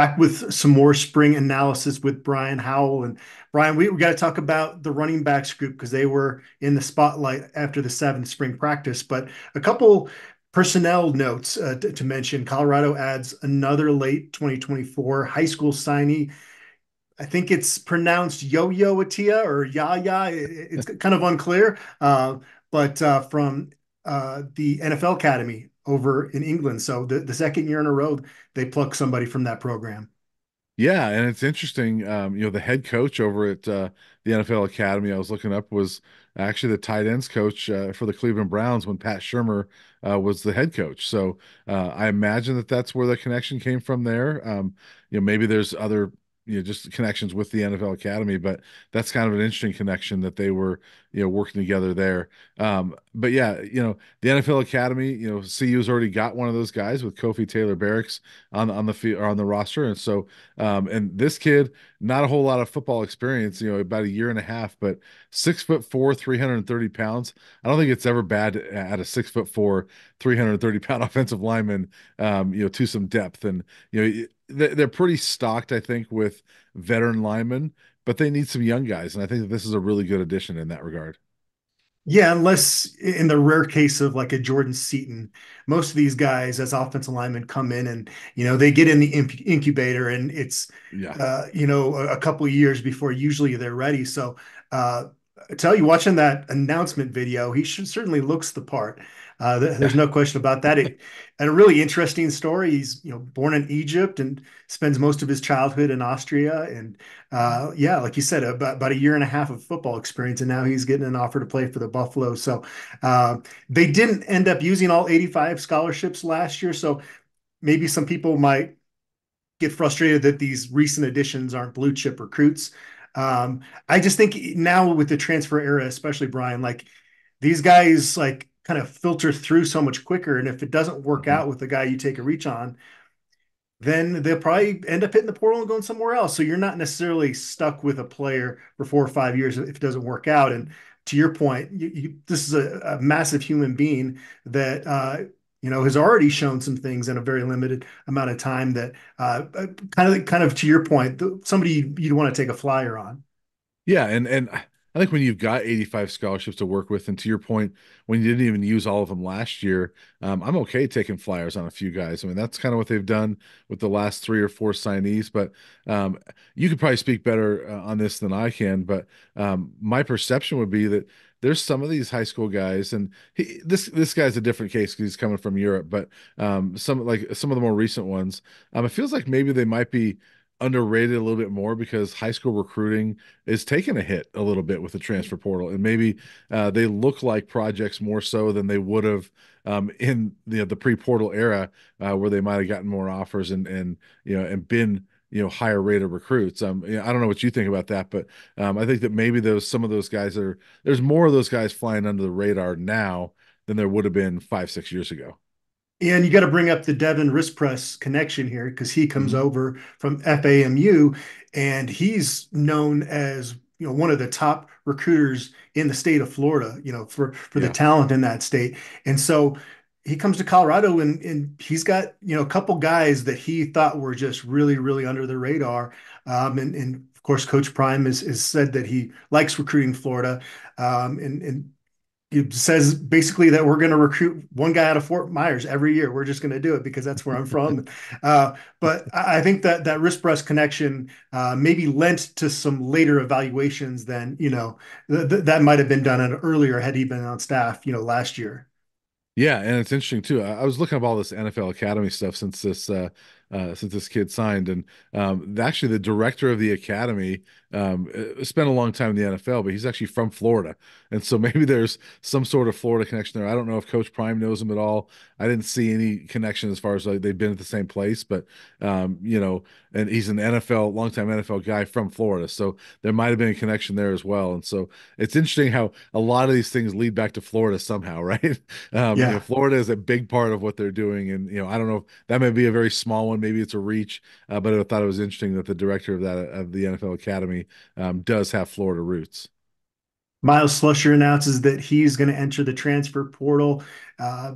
back with some more spring analysis with Brian Howell. And Brian, we got to talk about the running backs group because they were in the spotlight after the seventh spring practice. But a couple personnel notes to mention. Colorado adds another late 2024 high school signee. I think it's pronounced Yo-Yo Atia or Yaya. It's kind of unclear, but from the NFL Academy over in England. So the second year in a row, they pluck somebody from that program. Yeah, and it's interesting. The head coach over at the NFL Academy, I was looking up, was actually the tight ends coach for the Cleveland Browns when Pat Shurmur was the head coach. So I imagine that that's where the connection came from there. Maybe there's other, just connections with the NFL Academy, but that's kind of an interesting connection that they were, working together there. But yeah, the NFL Academy, CU's already got one of those guys with Kofi Taylor Barracks on the field or on the roster, and so. And this kid, not a whole lot of football experience, about a year and a half, but 6'4", 330 pounds. I don't think it's ever bad to add a 6'4", 330-pound offensive lineman, to some depth. And, they're pretty stocked, I think, with veteran linemen, but they need some young guys. And I think that this is a really good addition in that regard. Yeah, unless in the rare case of like a Jordan Seaton, most of these guys as offensive linemen come in and they get in the incubator and it's Yeah. a couple of years before usually they're ready. So I tell you, watching that announcement video, he should certainly looks the part. There's Yeah. no question about that. And a really interesting story. He's born in Egypt and spends most of his childhood in Austria and yeah, like you said, about a year and a half of football experience, and now he's getting an offer to play for the Buffalo. So they didn't end up using all 85 scholarships last year. So maybe some people might get frustrated that these recent additions aren't blue chip recruits. I just think now with the transfer era, especially Brian, like these guys like kind of filter through so much quicker. And if it doesn't work Mhm. out with the guy you take a reach on, then they'll probably end up hitting the portal and going somewhere else. So you're not necessarily stuck with a player for 4 or 5 years if it doesn't work out. And to your point, this is a massive human being that has already shown some things in a very limited amount of time that kind of to your point, somebody you'd want to take a flyer on. Yeah, and I think when you've got 85 scholarships to work with, and to your point, when you didn't even use all of them last year, I'm okay taking flyers on a few guys. I mean, that's kind of what they've done with the last three or four signees. But you could probably speak better on this than I can. But my perception would be that there's some of these high school guys, and this guy's a different case because he's coming from Europe. But some of the more recent ones, it feels like maybe they might be underrated a little bit more because high school recruiting is taking a hit a little bit with the transfer portal, and maybe they look like projects more so than they would have in the pre-portal era, where they might have gotten more offers and been higher rated recruits. I don't know what you think about that, but I think that maybe some of those guys there's more of those guys flying under the radar now than there would have been 5, 6 years ago. And you got to bring up the Devin Rispress connection here because he comes Hmm. over from FAMU and he's known as one of the top recruiters in the state of Florida, for the Yeah. talent in that state. And so he comes to Colorado and he's got a couple guys that he thought were just really, really under the radar. And of course, Coach Prime has said that he likes recruiting Florida. And it says basically that we're going to recruit one guy out of Fort Myers every year. We're just going to do it because that's where I'm from. But I think that wrist breast connection maybe lent to some later evaluations than that might have been done earlier had he been on staff last year. Yeah, and it's interesting too. I was looking up all this NFL Academy stuff since this kid signed, and actually the director of the academy spent a long time in the NFL, but he's actually from Florida, and so maybe there's some sort of Florida connection there. I don't know if Coach Prime knows him at all. I didn't see any connection as far as like they've been at the same place, but and he's an NFL longtime NFL guy from Florida, so there might have been a connection there as well. And so it's interesting how a lot of these things lead back to Florida somehow, right? Yeah. Florida is a big part of what they're doing, and I don't know if that may be a very small one, maybe it's a reach, but I thought it was interesting that the director of the NFL Academy does have Florida roots. Miles Slusher announces that he's going to enter the transfer portal.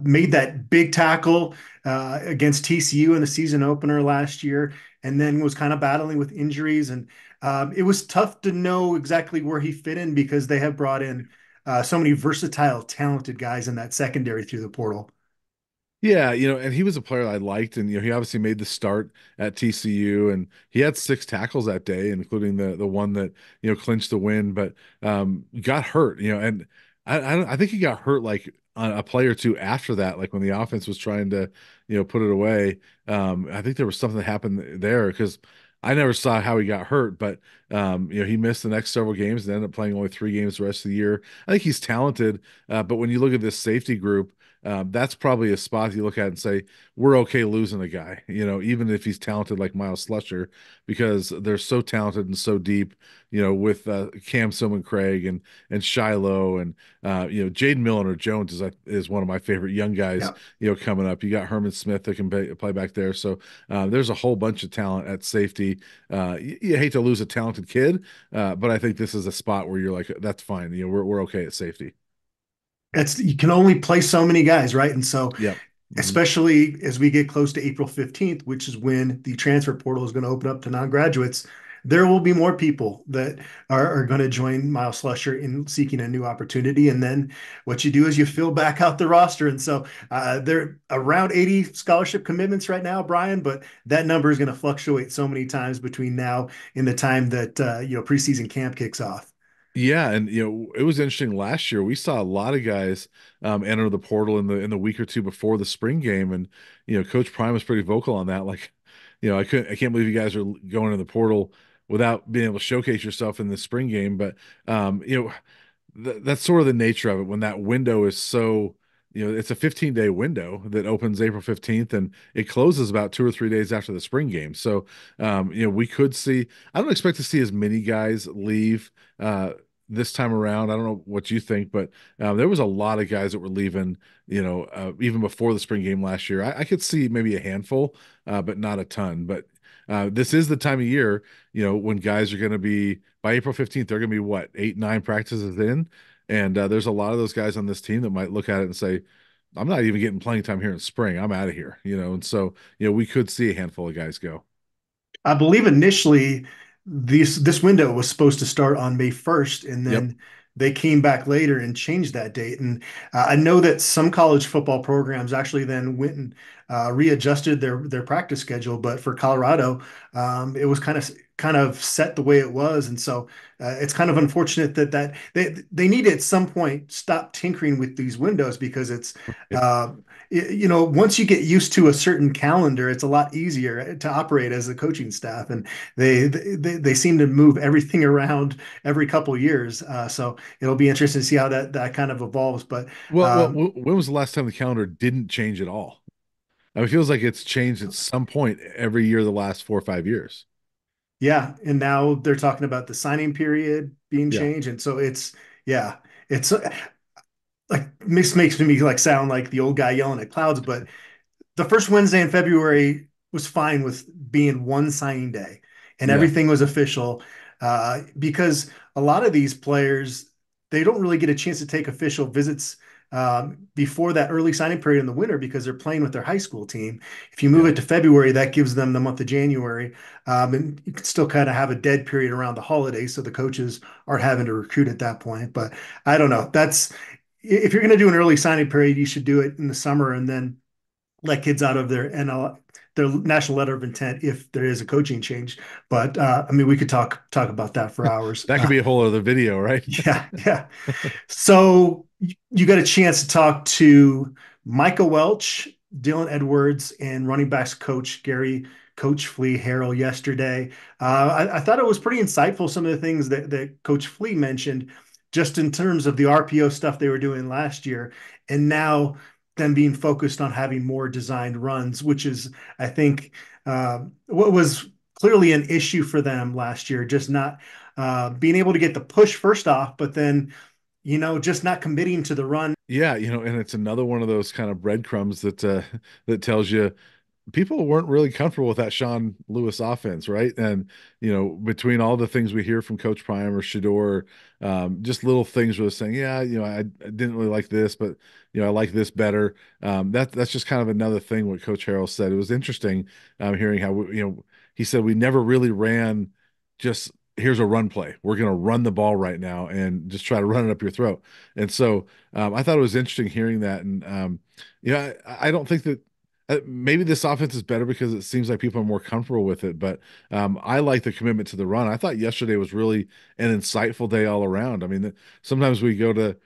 Made that big tackle against TCU in the season opener last year, and then was kind of battling with injuries. And it was tough to know exactly where he fit in because they have brought in so many versatile, talented guys in that secondary through the portal. Yeah, and he was a player I liked, and he obviously made the start at TCU, and he had six tackles that day, including the one that clinched the win, but got hurt, and I think he got hurt like a play or two after that, like when the offense was trying to put it away. I think there was something that happened there because I never saw how he got hurt, but he missed the next several games and ended up playing only 3 games the rest of the year. I think he's talented, but when you look at this safety group. That's probably a spot you look at and say, we're okay losing a guy, even if he's talented like Miles Slusher, because they're so talented and so deep, with Cam Sillman Craig and Shiloh and Jaden Milner Jones is one of my favorite young guys, Yeah. coming up. You got Herman Smith that can play back there. So there's a whole bunch of talent at safety. You hate to lose a talented kid, but I think this is a spot where you're like, that's fine. We're okay at safety. It's you can only play so many guys, right? And so Yep. Mhm. especially as we get close to April 15th, which is when the transfer portal is going to open up to non-graduates, there will be more people that are going to join Miles Slusher in seeking a new opportunity. And then what you do is you fill back out the roster. And so there are around 80 scholarship commitments right now, Brian, but that number is going to fluctuate so many times between now and the time that preseason camp kicks off. Yeah, and it was interesting last year. We saw a lot of guys enter the portal in the week or two before the spring game, and Coach Prime was pretty vocal on that. Like, I can't believe you guys are going in the portal without being able to showcase yourself in the spring game. But that's sort of the nature of it when that window is so, it's a 15-day window that opens April 15th and it closes about 2 or 3 days after the spring game. So, we could see, I don't expect to see as many guys leave this time around. I don't know what you think, but there was a lot of guys that were leaving, even before the spring game last year. I could see maybe a handful, but not a ton. But this is the time of year, when guys are going to be by April 15th, they're going to be what, 8, 9 practices in. And there's a lot of those guys on this team that might look at it and say, I'm not even getting playing time here in spring. I'm out of here, And so, we could see a handful of guys go. I believe initially this window was supposed to start on May 1st, and Yep. then they came back later and changed that date. And I know that some college football programs actually then went and readjusted their practice schedule, but for Colorado, it was kind of set the way it was, and so it's kind of unfortunate that they need to at some point stop tinkering with these windows because it's Right. uh, once you get used to a certain calendar, it's a lot easier to operate as a coaching staff, and they seem to move everything around every couple years. So it'll be interesting to see how that kind of evolves. But Well, um, when was the last time the calendar didn't change at all? I mean, it feels like it's changed at some point every year the last 4 or 5 years. yeah, and now they're talking about the signing period being Yeah. changed, and so yeah, it's like this makes me like sound like the old guy yelling at clouds, but the first Wednesday in February was fine with being one signing day and Yeah. everything was official because a lot of these players they don't really get a chance to take official visits before that early signing period in the winter because they're playing with their high school team. If you move Yeah. it to February, that gives them the month of January, and you can still kind of have a dead period around the holidays, so the coaches aren't having to recruit at that point. But I don't know. That's if you're going to do an early signing period, you should do it in the summer and then let kids out of their national letter of intent if there is a coaching change. But I mean, we could talk about that for hours. That could be a whole other video, right? Yeah, yeah. So you got a chance to talk to Micah Welch, Dylan Edwards, and running backs coach Gary Coach Flea Harrell yesterday. I thought it was pretty insightful, some of the things that Coach Flea mentioned, just in terms of the RPO stuff they were doing last year, and now them being focused on having more designed runs, which is, I think, what was clearly an issue for them last year, just not being able to get the push first off, but then just not committing to the run. Yeah, and it's another one of those kind of breadcrumbs that that tells you people weren't really comfortable with that Sean Lewis offense, right? And between all the things we hear from Coach Prime or Shador, just little things were saying, yeah, I didn't really like this, but I like this better. That's just kind of another thing what Coach Harrell said. It was interesting hearing how he said we never really ran just here's a run play. We're going to run the ball right now and just try to run it up your throat. And so I thought it was interesting hearing that. And I don't think that maybe this offense is better because it seems like people are more comfortable with it. But I like the commitment to the run. I thought yesterday was really an insightful day all around. I mean, sometimes we go to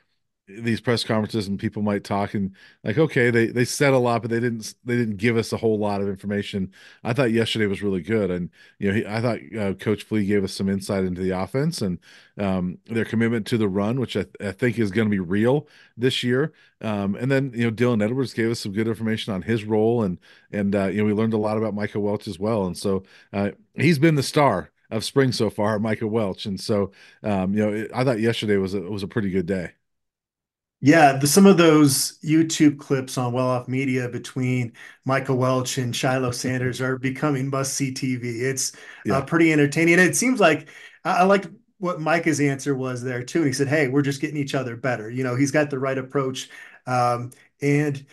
these press conferences and people might talk and like, okay, they said a lot, but they didn't give us a whole lot of information. I thought yesterday was really good, and I thought Coach Flea gave us some insight into the offense and their commitment to the run, which I think is going to be real this year. And then Dylan Edwards gave us some good information on his role, and we learned a lot about Micah Welch as well, and so he's been the star of spring so far, Micah Welch, and so I thought yesterday was a pretty good day. Yeah, some of those YouTube clips on Well Off Media between Michael Welch and Shiloh Sanders are becoming must-see TV. It's Yeah. pretty entertaining. And it seems like I liked what Micah's answer was there too. And he said, "Hey, we're just getting each other better." He's got the right approach. And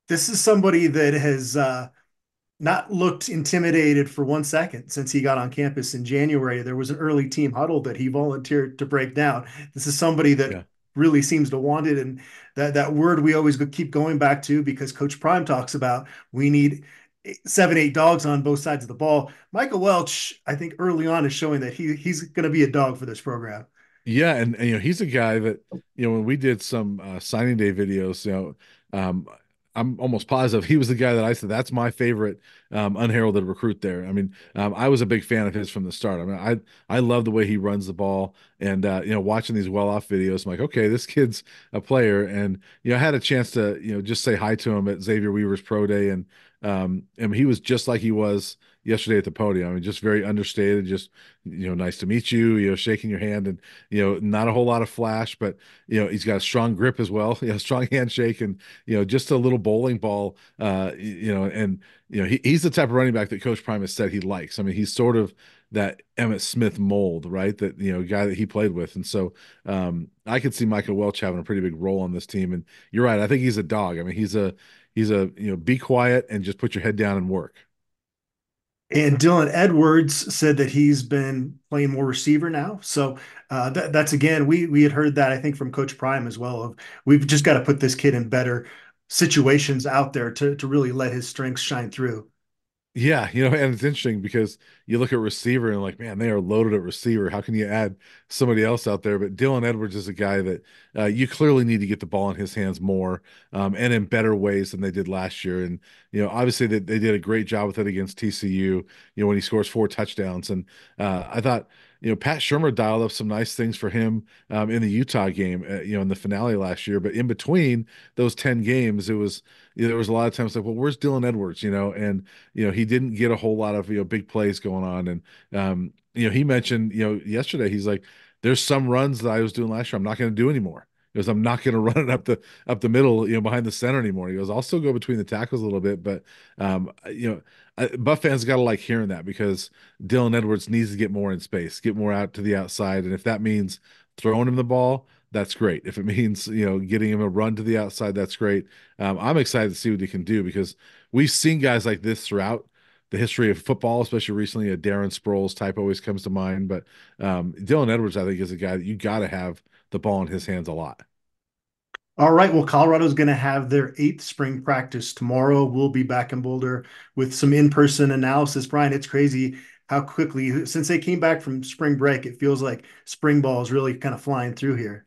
this is somebody that has not looked intimidated for 1 second since he got on campus in January. There was an early team huddle that he volunteered to break down. This is somebody that Yeah. really seems to want it. And that word we always keep going back to because Coach Prime talks about we need 7, 8 dogs on both sides of the ball. Michael Welch, I think early on is showing that he's going to be a dog for this program. Yeah, and he's a guy that when we did some signing day videos, um, I'm almost positive he was the guy that I said that's my favorite unheralded recruit there. I mean, I was a big fan of his from the start. I mean, I love the way he runs the ball, and watching these well off videos, I'm like, okay, this kid's a player, and I had a chance to just say hi to him at Xavier Weaver's pro day, and he was just like he was yesterday at the podium. I mean, just very understated, just nice to meet you, shaking your hand, and not a whole lot of flash, but he's got a strong grip as well, strong handshake, and just a little bowling ball, and he's the type of running back that Coach Prime has said he likes. I mean, he's sort of that Emmett Smith mold, right? That guy that he played with, and so I could see Michael Welch having a pretty big role on this team. And you're right, I think he's a dog. I mean, he's a be quiet and just put your head down and work. And Dylan Edwards said that he's been playing more receiver now. So that's again, we had heard that I think from Coach Prime as well. Of we've just got to put this kid in better situations out there to really let his strengths shine through. Yeah, and it's interesting because you look at receiver and like, man, they are loaded at receiver. How can you add somebody else out there? But Dylan Edwards is a guy that you clearly need to get the ball in his hands more and in better ways than they did last year. And obviously they did a great job with it against TCU. When he scores 4 touchdowns, and I thought. Pat Shermer dialed up some nice things for him in the Utah game, in the finale last year. But in between those 10 games, there was a lot of times like, well, where's Dylan Edwards? And he didn't get a whole lot of big plays going on. And he mentioned yesterday he's like, there's some runs that I was doing last year I'm not going to do anymore. Because I'm not going to run it up the middle, behind the center anymore. He goes, I'll still go between the tackles a little bit, but Buff fans got to like hearing that because Dylan Edwards needs to get more in space, get more out to the outside, and if that means throwing him the ball, that's great. If it means getting him a run to the outside, that's great. I'm excited to see what he can do because we've seen guys like this throughout the history of football, especially recently. A Darren Sproles type always comes to mind, but Dylan Edwards, I think, is a guy that you got to have the ball in his hands a lot. All right. Well, Colorado's going to have their eighth spring practice tomorrow. We'll be back in Boulder with some in-person analysis. Brian, it's crazy how quickly, since they came back from spring break, it feels like spring ball is really kind of flying through here.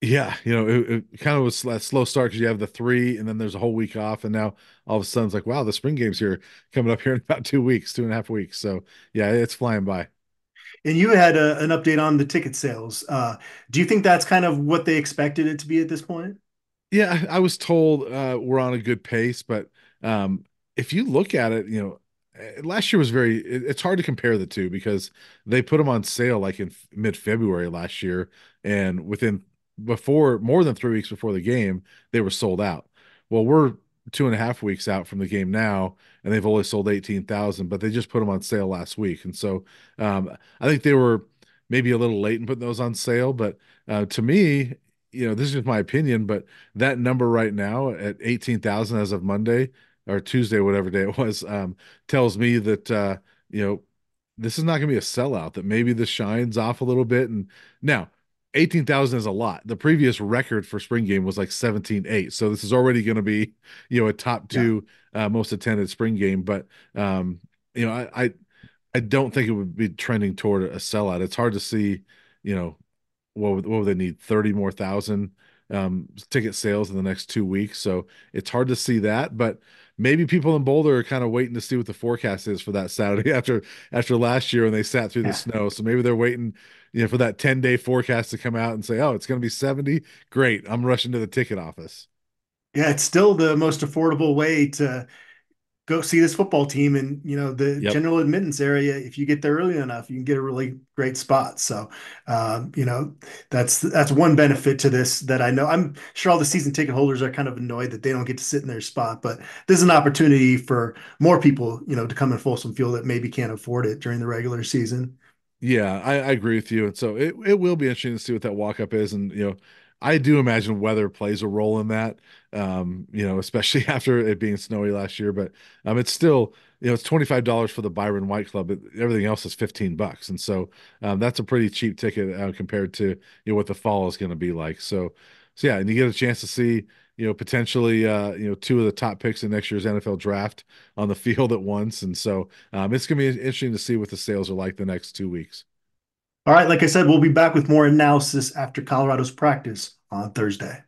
Yeah, it kind of was a slow start because you have the three, and then there's a whole week off, and now all of a sudden it's like, wow, the spring game's here coming up here in about 2 weeks, 2.5 weeks. So yeah, it's flying by. And you had an update on the ticket sales. Do you think that's kind of what they expected it to be at this point? Yeah, I was told we're on a good pace, but if you look at it, last year was it's hard to compare the two because they put them on sale like in mid-February last year, and before more than 3 weeks before the game, they were sold out. Well, we're 2.5 weeks out from the game now, and they've only sold 18,000, but they just put them on sale last week. And so I think they were maybe a little late in putting those on sale. But to me, this is just my opinion, but that number right now at 18,000 as of Monday or Tuesday, whatever day it was, tells me that, you know, this is not going to be a sellout, that maybe the shine's off a little bit. And now, 18,000 is a lot. The previous record for spring game was like 17,800. So this is already going to be, a top Yeah. two most attended spring game. But you know, I don't think it would be trending toward a sellout. It's hard to see, you know, what would they need? 30 more thousand ticket sales in the next 2 weeks. So it's hard to see that, but maybe people in Boulder are kind of waiting to see what the forecast is for that Saturday after last year when they sat through the Yeah. snow. So maybe they're waiting, for that 10-day forecast to come out and say, oh, it's going to be 70. Great. I'm rushing to the ticket office. Yeah, it's still the most affordable way to go see this football team in, the Yep. general admittance area. If you get there early enough, you can get a really great spot. So, that's one benefit to this that I know. I'm sure all the season ticket holders are kind of annoyed that they don't get to sit in their spot, but this is an opportunity for more people, to come in Folsom Field that maybe can't afford it during the regular season. Yeah, I agree with you. And so it will be interesting to see what that walk up is. And, I do imagine weather plays a role in that, especially after it being snowy last year. But it's still, it's $25 for the Byron White Club. Everything else is $15. And so that's a pretty cheap ticket compared to, what the fall is going to be like. So yeah, and you get a chance to see, potentially, two of the top picks in next year's NFL draft on the field at once. And so it's going to be interesting to see what the sales are like the next 2 weeks. All right, like I said, we'll be back with more analysis after Colorado's practice on Thursday.